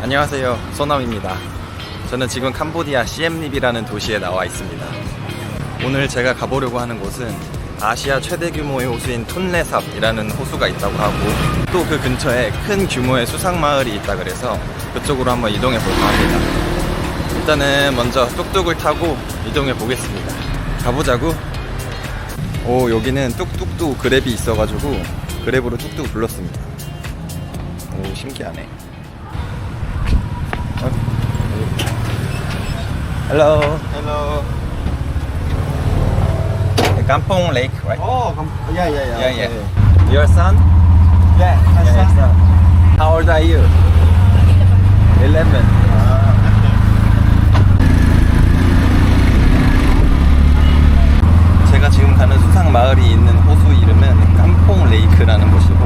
안녕하세요, 소남입니다. 저는 지금 캄보디아 시엠립이라는 도시에 나와 있습니다. 오늘 제가 가보려고 하는 곳은 아시아 최대 규모의 호수인 톤레삽이라는 호수가 있다고 하고, 또 그 근처에 큰 규모의 수상마을이 있다 그래서 그쪽으로 한번 이동해 볼까 합니다. 일단은 먼저 뚝뚝을 타고 이동해 보겠습니다. 가보자고. 오, 여기는 뚝뚝도 그랩이 있어가지고 그랩으로 뚝뚝 불렀습니다. 오, 신기하네. Hello. Hello. Kampong Lake, right? Oh, yeah. Yeah, yeah. Okay. Your son? Yeah, my Yeah, son. son. How old are you? 11. 제가 지금 가는 수상 마을이 있는 호수 이름은 깜퐁 레이크라는 곳이고,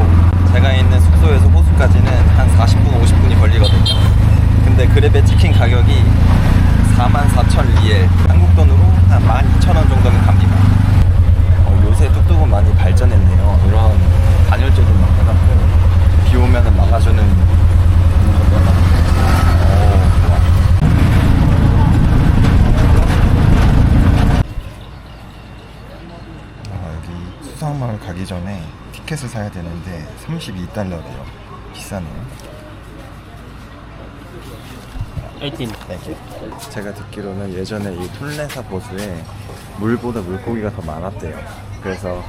제가 있는 숙소에서 호수까지는 한 40분, 50분이 걸리거든요. 근데 그랩에 찍힌 가격이 44,000리엘, 한국 돈으로 한 12,000원 정도면 갑니다. 요새 뚝뚝은 많이 발전했네요. 이런 단열재도 막 해갖고 비 오면은 막아주는 것도 해갖고. 좋아. 여기 수상마을 가기 전에 티켓을 사야 되는데 32달러래요. 비싸네요. 18. 네. 제가 듣기로는 예전에 이 톤레삽 호수에 물보다 물고기가 더 많았대요. 그래서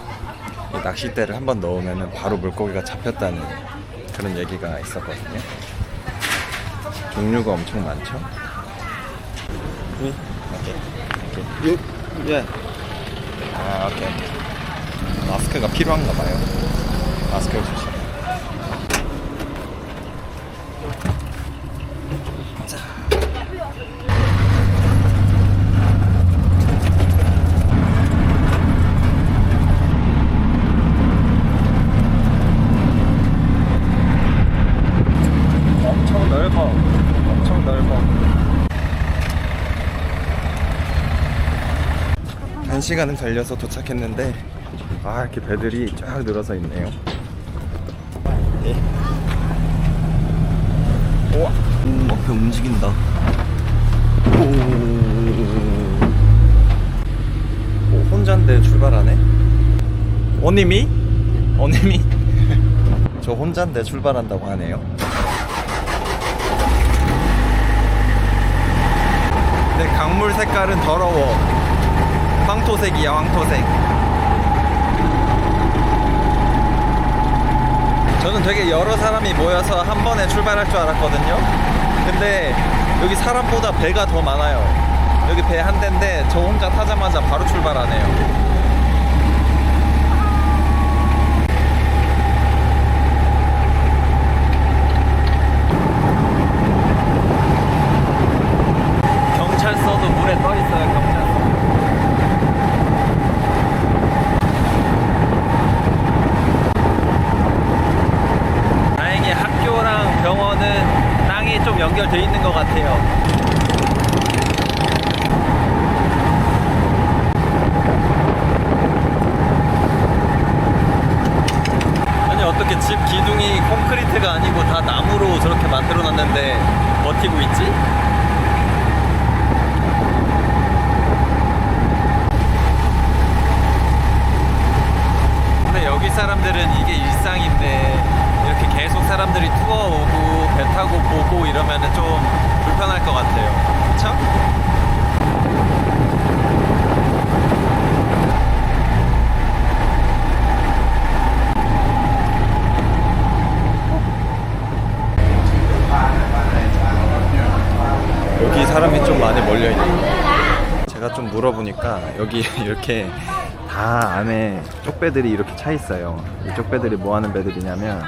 이 낚싯대를 한번 넣으면 바로 물고기가 잡혔다는 그런 얘기가 있었거든요. 종류가 엄청 많죠? 오케이. Yeah. 오케이. 마스크가 필요한가 봐요. 마스크를 주시면. 엄청 넓어. 1시간은 달려서 도착했는데, 이렇게 배들이 쫙 늘어서 있네요. 앞에 움직인다. 혼잔데 출발하네. 오님이? 저 혼잔데 출발한다고 하네요. 근데 강물 색깔은 더러워. 황토색이야, 황토색. 저는 되게 여러 사람이 모여서 한 번에 출발할 줄 알았거든요. 근데 여기 사람보다 배가 더 많아요. 여기 배 한 대인데 저 혼자 타자마자 바로 출발하네요. 경찰서도 물에 떠 있어요. 경찰서. 다행히 학교랑 병원은 땅이 좀 연결돼 있는 것 같아요. 아니, 어떻게 집 기둥이 콘크리트가 아니고 다 나무로 저렇게 만들어 놨는데 버티고 있지? 여기 사람들은 이게 일상인데 이렇게 계속 사람들이 투어 오고 배 타고 보고 이러면은 좀 불편할 것 같아요. 그쵸? 여기 사람이 좀 많이 몰려있네요. 제가 좀 물어보니까 여기 이렇게 다 안에 쪽배들이 이렇게 차 있어요. 이 쪽배들이 뭐 하는 배들이냐면,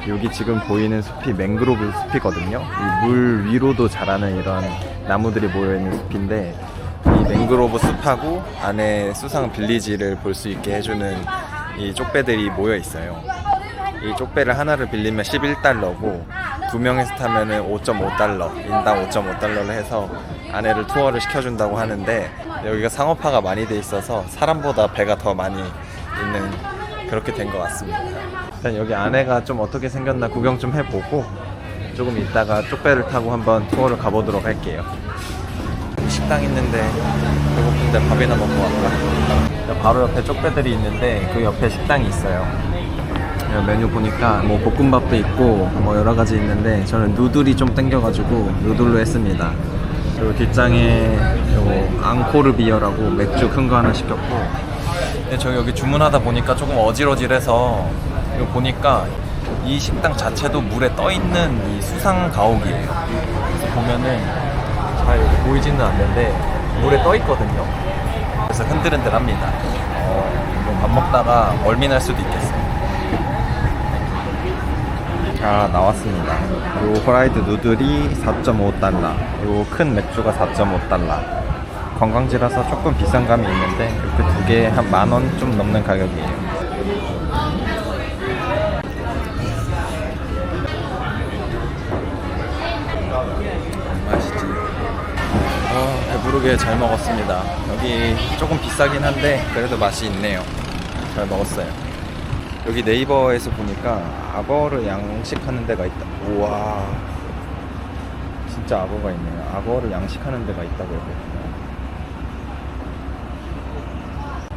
여기 지금 보이는 숲이 맹그로브 숲이거든요. 이 물 위로도 자라는 이런 나무들이 모여있는 숲인데, 이 맹그로브 숲하고 안에 수상 빌리지를 볼 수 있게 해주는 이 쪽배들이 모여 있어요. 이 쪽배를 하나를 빌리면 11달러고 2명에서 타면은 5.5달러, 인당 5.5달러를 해서 안에를 투어를 시켜준다고 하는데, 여기가 상업화가 많이 돼 있어서 사람보다 배가 더 많이 있는, 그렇게 된 것 같습니다. 일단 여기 안에가 좀 어떻게 생겼나 구경 좀 해보고 조금 있다가 쪽배를 타고 한번 투어를 가보도록 할게요. 식당 있는데 배고픈데 밥이나 먹고 갈까? 바로 옆에 쪽배들이 있는데 그 옆에 식당이 있어요. 메뉴 보니까 뭐 볶음밥도 있고 뭐 여러 가지 있는데 저는 누들이 좀 땡겨가지고 누들로 했습니다. 그리고 뒷장에 요거 앙코르 비어라고 맥주 큰 거 하나 시켰고. 근데 저 여기 주문하다 보니까 조금 어질어질해서 이거 보니까 이 식당 자체도 물에 떠 있는 이 수상 가옥이에요. 그래서 보면은 잘 보이지는 않는데 물에 떠 있거든요. 그래서 흔들흔들합니다. 이거 밥 먹다가 멀미날 수도 있겠어요. 아, 나왔습니다. 요 프라이드 누들이 4.5달러, 요 큰 맥주가 4.5달러. 관광지라서 조금 비싼 감이 있는데 이렇게 두 개에 한 10,000원 좀 넘는 가격이에요. 맛있지. 배부르게 잘 먹었습니다. 여기 조금 비싸긴 한데 그래도 맛이 있네요. 잘 먹었어요. 여기 네이버에서 보니까 악어를 양식하는 데가 있다. 우와, 진짜 악어가 있네요. 악어를 양식하는 데가 있다고 했거든요.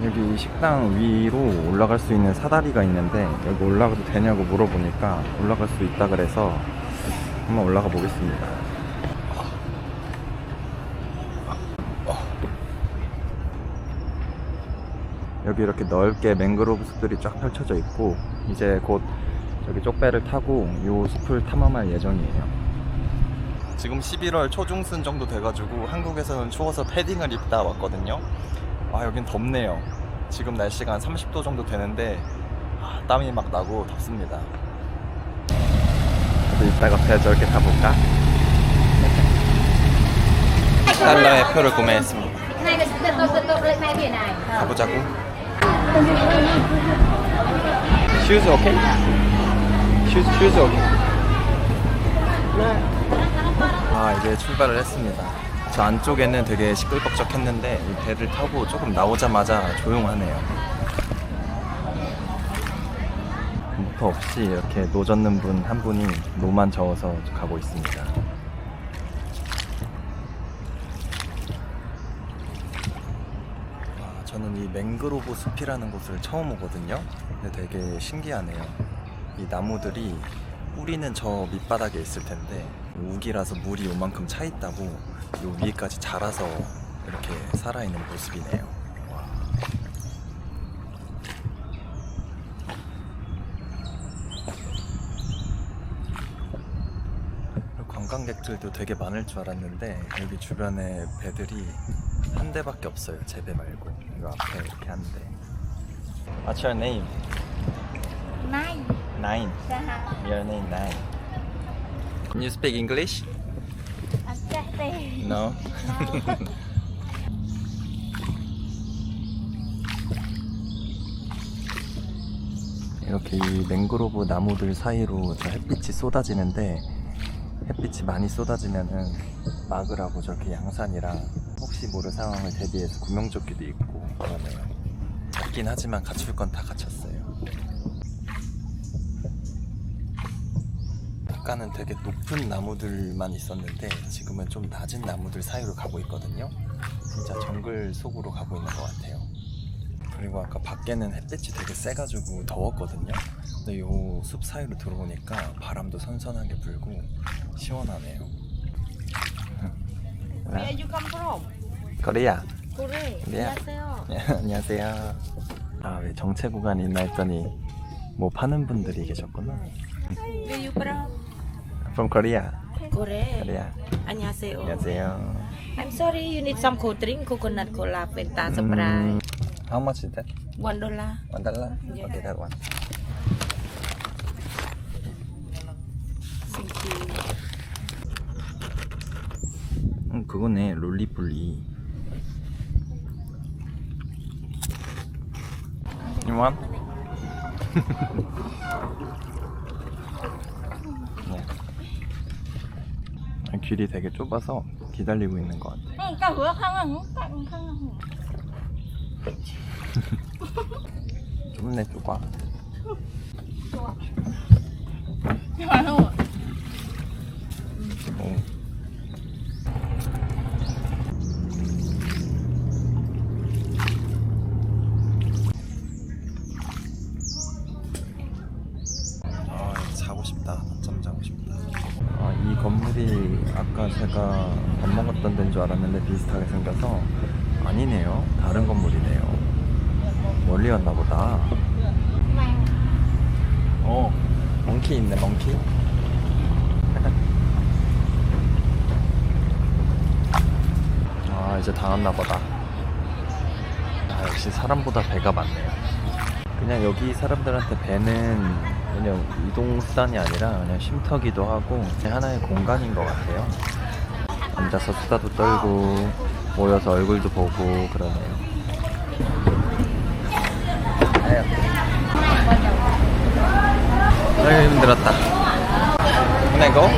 여기 이 식당 위로 올라갈 수 있는 사다리가 있는데 여기 올라가도 되냐고 물어보니까 올라갈 수 있다 그래서 한번 올라가 보겠습니다. 여기 이렇게 넓게 맹그로브 숲들이 쫙 펼쳐져 있고 이제 곧 저기 쪽배를 타고 이 숲을 탐험할 예정이에요. 지금 11월 초중순 정도 돼가지고 한국에서는 추워서 패딩을 입다 왔거든요. 여긴 덥네요. 지금 날씨가 한 30도 정도 되는데 땀이 막 나고 덥습니다. 그래도 이따가 배 저렇게 타볼까? 달러의 표를 구매했습니다. 가보자고. Shoes okay? Shoes okay? 이제 출발을 했습니다. 저 안쪽에는 되게 시끌벅적했는데 이 배를 타고 조금 나오자마자 조용하네요. 공터 없이 이렇게 노 젓는 분 한 분이 노만 저어서 가고 있습니다. 저는 이 맹그로브 숲이라는 곳을 처음 오거든요. 근데 되게 신기하네요. 이 나무들이 뿌리는 저 밑바닥에 있을 텐데 우기라서 물이 요만큼 차 있다고 요 위에까지 자라서 이렇게 살아있는 모습이네요. 와. 관광객들도 되게 많을 줄 알았는데 여기 주변에 배들이 한 대밖에 없어요. 제 배 말고. 이거 앞에 이렇게 한 대. What's your name? Nine. Nine. Your name Nine. Can you speak English? No. 이렇게 이 맹그로브 나무들 사이로 저 햇빛이 쏟아지는데 햇빛이 많이 쏟아지면은 막으라고 저렇게 양산이랑 혹시 모를 상황을 대비해서 구명조끼도 있고 그러네요. 있긴 하지만 갖출 건 다 갖췄어요. 아까는 되게 높은 나무들만 있었는데 지금은 좀 낮은 나무들 사이로 가고 있거든요. 진짜 정글 속으로 가고 있는 것 같아요. 그리고 아까 밖에는 햇빛이 되게 세가지고 더웠거든요. 근데 요 숲 사이로 들어오니까 바람도 선선하게 불고 시원하네요. Where you come from? 코리아. Korea. 네. 안녕하세요. 안녕하세요. 왜 정체 구간이 있나 했더니 뭐 파는 분들이 계셨구나. Where you from? From Korea. Korea. Korea. 안녕하세요. 안녕하세요. I'm sorry, you need some cold drink, coconut cola, Fanta, Sprite. How much is that? $1. $1? Yeah. Okay, that one. Thank you. 그거네, 롤리폴리. You want? 길이 되게 좁아서 기다리고 있는 것 같아. 좁네, 좁아. 싶다. 낮잠 자고 싶다. 이 건물이 아까 제가 밥 먹었던 데인 줄 알았는데 비슷하게 생겨서 아니네요. 다른 건물이네요. 멀리 갔나 보다. 멍키 있네, 멍키. 이제 다 왔나 보다. 역시 사람보다 배가 많네요. 그냥 여기 사람들한테 배는 그냥 이동수단이 아니라 그냥 쉼터기도 하고 하나의 공간인 것 같아요. 앉아서 수다도 떨고 모여서 얼굴도 보고 그러네요. 아유 힘들었다. Can I go?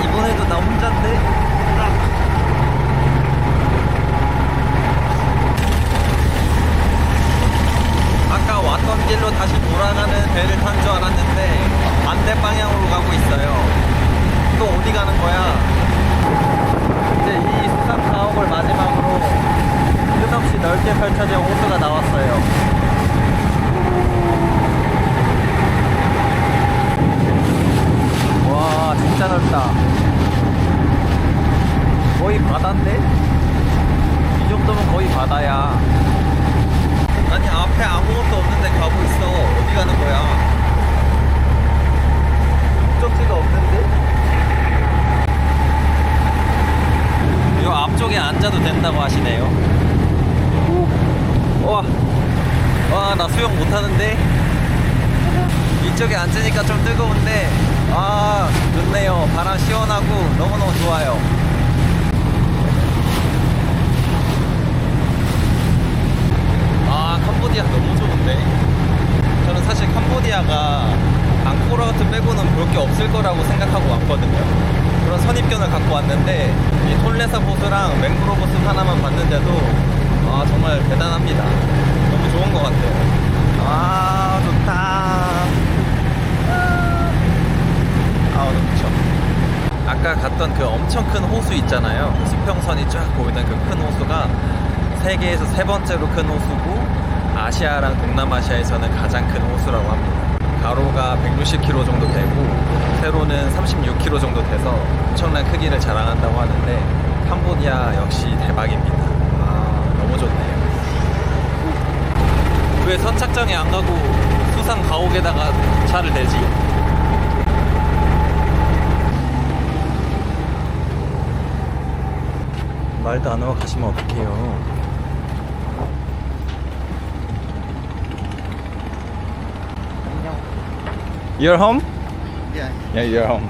이번에도 나 혼잔데? 아까 왔던 길로 다시 돌아가는 배를 탄 줄 알았는데 반대 방향으로 가고 있어요. 또 어디 가는 거야? 이제 이 수상 가옥을 마지막으로 끝없이 넓게 펼쳐진 호수가 나왔어요. 와 진짜 넓다. 거의 바다인데? 이 정도면 거의 바다야. 아니 앞에 아무것도 없는데 가고 있어. 어디 가는 거야? 목적지가 없는데? 이 앞쪽에 앉아도 된다고 하시네요. 와, 나 수영 못하는데? 이쪽에 앉으니까 좀 뜨거운데 좋네요. 바람 시원하고 너무너무 좋아요. 캄보디아 너무 좋은데? 저는 사실 캄보디아가 앙코르와트 빼고는 볼 게 없을 거라고 생각하고 왔거든요. 그런 선입견을 갖고 왔는데 이 톨레사 호수랑 맹그로브 숲 하나만 봤는데도 정말 대단합니다. 너무 좋은 것 같아요. 좋다. 너무 좋죠. 아까 갔던 그 엄청 큰 호수 있잖아요. 그 수평선이 쫙 보이는 그 큰 호수가 세계에서 3번째로 큰 호수고 아시아랑 동남아시아에서는 가장 큰 호수라고 합니다. 가로가 160km 정도 되고 세로는 36km 정도 돼서 엄청난 크기를 자랑한다고 하는데 캄보디아 역시 대박입니다. 너무 좋네요. 왜 선착장에 안 가고 수상 가옥에다가 차를 대지? 말도 안 하고 가시면 어떡해요. You're home? Yeah. Yeah, you're home.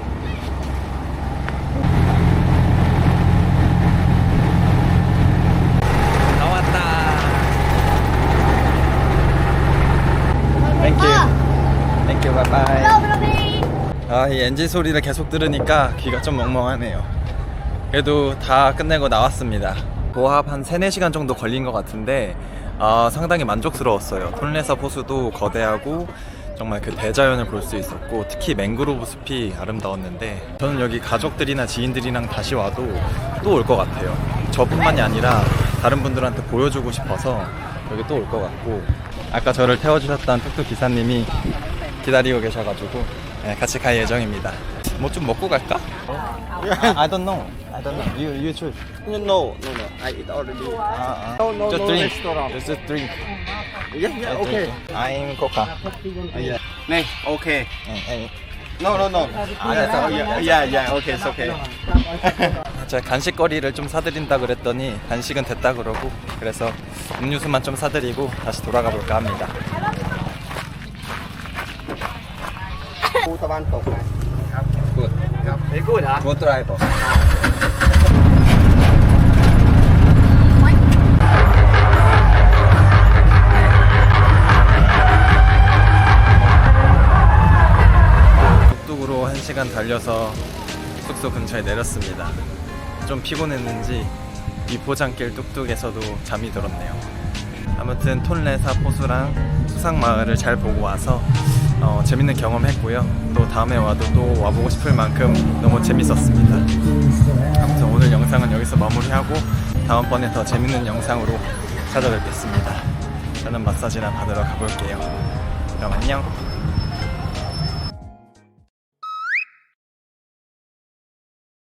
다 왔다. Thank you. Thank you. Bye bye. 이 엔진 소리를 계속 들으니까 귀가 좀 멍멍하네요. 그래도 다 끝내고 나왔습니다. 도합 한 3-4시간 정도 걸린 것 같은데 상당히 만족스러웠어요. 톨레사 호수도 거대하고 정말 그 대자연을 볼 수 있었고 특히 맹그로브 숲이 아름다웠는데 저는 여기 가족들이나 지인들이랑 다시 와도 또 올 것 같아요. 저뿐만이 아니라 다른 분들한테 보여주고 싶어서 여기 또 올 것 같고 아까 저를 태워주셨던 뚝뚝 기사님이 기다리고 계셔가지고 같이 갈 예정입니다. 뭐 좀 먹고 갈까? I don't know. You choose. No. I eat already. No, Just no drink. restaurant. Just drink. Yeah, okay. I'm Coca. Yeah. Nee, okay. 네. No. Yeah, okay, it's okay. 제가 간식거리를 좀 사드린다 그랬더니 간식은 됐다 그러고 그래서 음료수만 좀 사드리고 다시 돌아가 볼까 합니다. Good. Very good, huh? Good driver. 뚝뚝으로 1시간 달려서 숙소 근처에 내렸습니다. 좀 피곤했는지 미포장길 뚝뚝에서도 잠이 들었네요. 아무튼 톨레사 호수랑 수상마을을 잘 보고 와서 재밌는 경험했고요. 또 다음에 와도 또 와보고 싶을 만큼 너무 재밌었습니다. 아무튼 오늘 영상은 여기서 마무리하고 다음번에 더 재밌는 영상으로 찾아뵙겠습니다. 저는 마사지나 받으러 가볼게요. 그럼 안녕.